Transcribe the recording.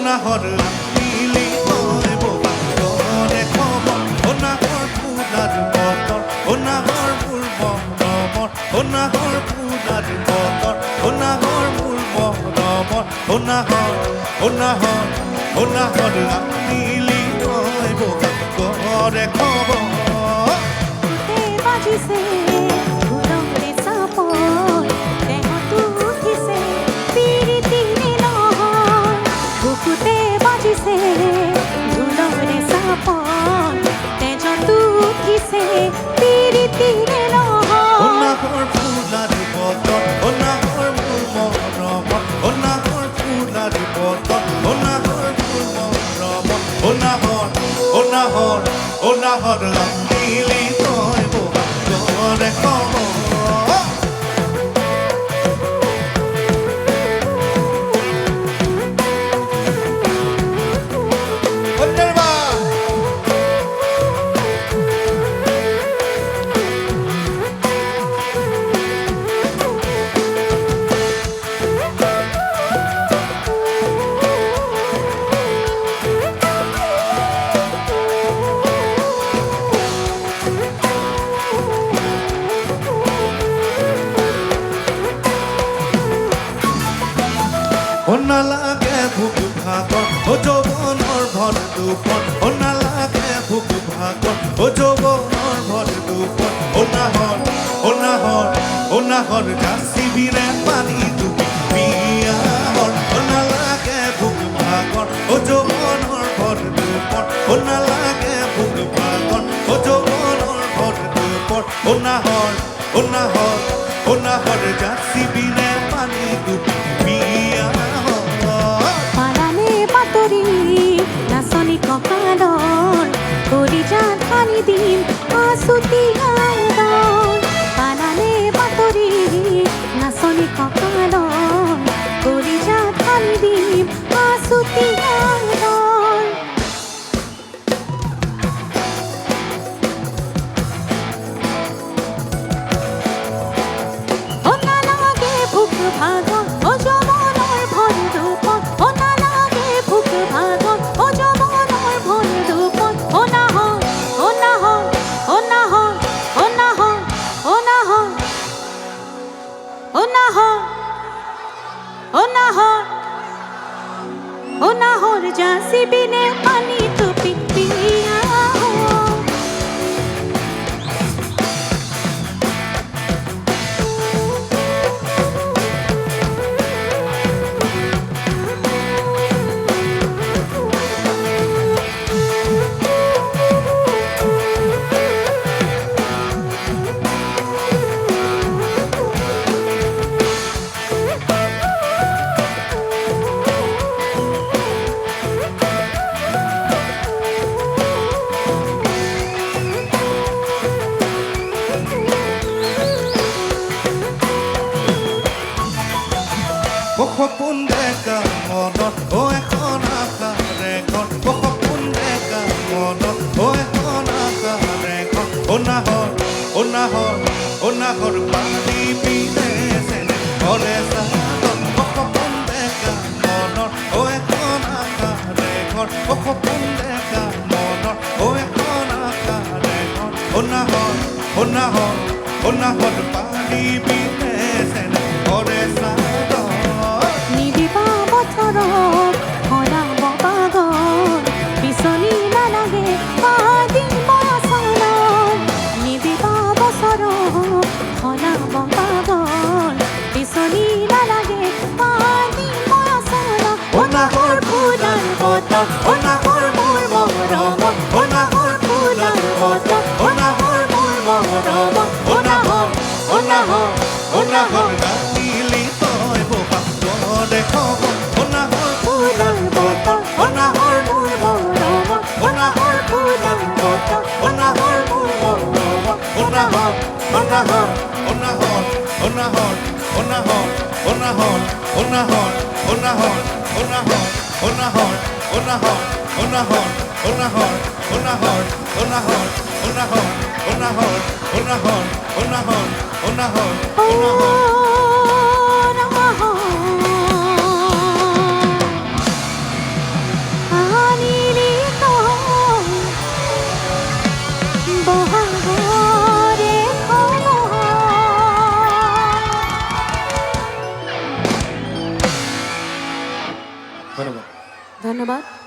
নাহৰ মিলি তই বহাগৰে খবৰ নাহৰ ফুলাৰ বতৰ নাহৰ মোৰ মৰমৰ নাহৰ ফুলাৰ বতৰ নাহৰ মোৰ মৰমৰ নাহৰ মিলি তই বহাগৰে খবৰ বাজিছে ঘুৰতে চাপৰ দেহটো উঠিছে পিৰিতিৰে নহয় বুকুতে বাজিছে ঢোলৰে চাপৰ তেজটো উঠিছে পিৰিতিৰে নহয় নাহৰ ফুলাৰ বতৰ নাহৰ মোৰ মৰমৰ নাহৰ ফুলাৰ বতৰ নাহৰ মোৰ মৰমৰ নাহৰ মিলি তই বহাগৰে খবৰ নালাগে ভোক ভাগৰ যৌৱনৰ ভৰ দুপন নালাগে ভোক ভাগৰ যৌৱনৰ ভৰ দুপন নাহৰ জাচিবিৰে পানী ডুবি বিয়াহৰ নালাগে ভোক ভাগৰ যৌৱনৰ ভৰ দুপন নালাগে ভোক ভাগৰ যৌৱনৰ ভৰ দুপন নাহৰ জাচিবিৰে পানী ডুবি নাচনি কঁকালৰ কলিজাত সানি দিম আচুতি আইদল পালালে বাতৰি নাচনি কঁকালৰ কলিজাত সানি দিম আচুতি আইদল নালাগে ভোক ভাগৰ যৌৱনৰ ভৰ দুপন নালাগে ভোক ভাগৰ যৌৱনৰ ভৰ দুপন নাহৰ নাহৰ জাচিবিনে পানীটো পিপিয়া সপোন দেখা মনত এখন আশাৰে ঘৰ সপোন দেখা মনত এখন আশাৰে ঘৰ নাহৰ পানী পিনে চেনে ঘৰে চাদৰ সপোন দেখা মনত এখন আশাৰে ঘৰ সপোন দেখা মনত এখন আশাৰে ঘৰ নাহৰ পানী পিনে চেনে ঘৰে চাদৰ নিদিবা বছৰত সলাব পাগল বিচনী নালাগে পাদিম বয়সনত নিদিবা বছৰত সলাব পাগল বিচনী নালাগে পাদিম বয়সনত নাহৰ ফুলাৰ বতৰ নাহৰ মোৰ মৰমৰ নাহৰ ফুলাৰ বতৰ নাহৰ মোৰ মৰমৰ নাহৰ মিলি তই বহাগৰে খবৰ নাহৰ ফুলাৰ বতৰ নাহৰ মোৰ মৰমৰ নাহৰ ফুলাৰ বতৰ নাহৰ মোৰ মৰমৰ ধন্যবাদ।